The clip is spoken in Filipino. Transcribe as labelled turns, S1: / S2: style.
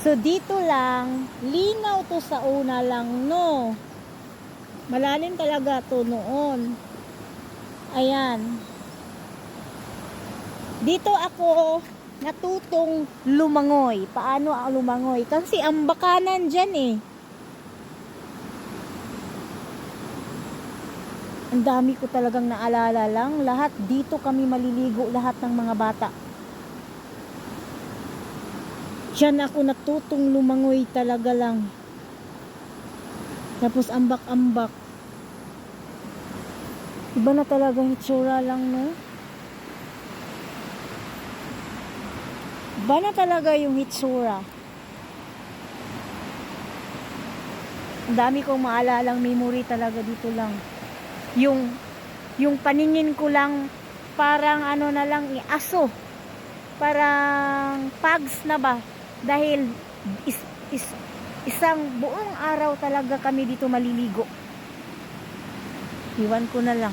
S1: So dito lang, linaw to sa una lang, no. Malalim talaga to noon. Ayan. Dito ako natutong lumangoy. Paano ang lumangoy? Kasi ang bakanan dyan eh. Ang dami ko talagang naalala lang. Lahat dito kami maliligo, lahat ng mga bata. Diyan ako natutong lumangoy talaga lang. Tapos ambak-ambak. Iba na talaga hitsura lang, no? Iba na talaga yung hitsura. Ang dami kong maalalang memory talaga dito lang. Yung paningin ko lang parang ano na lang, aso. Parang pags na ba? Dahil isang buong araw talaga kami dito maliligo. Iwan ko na lang.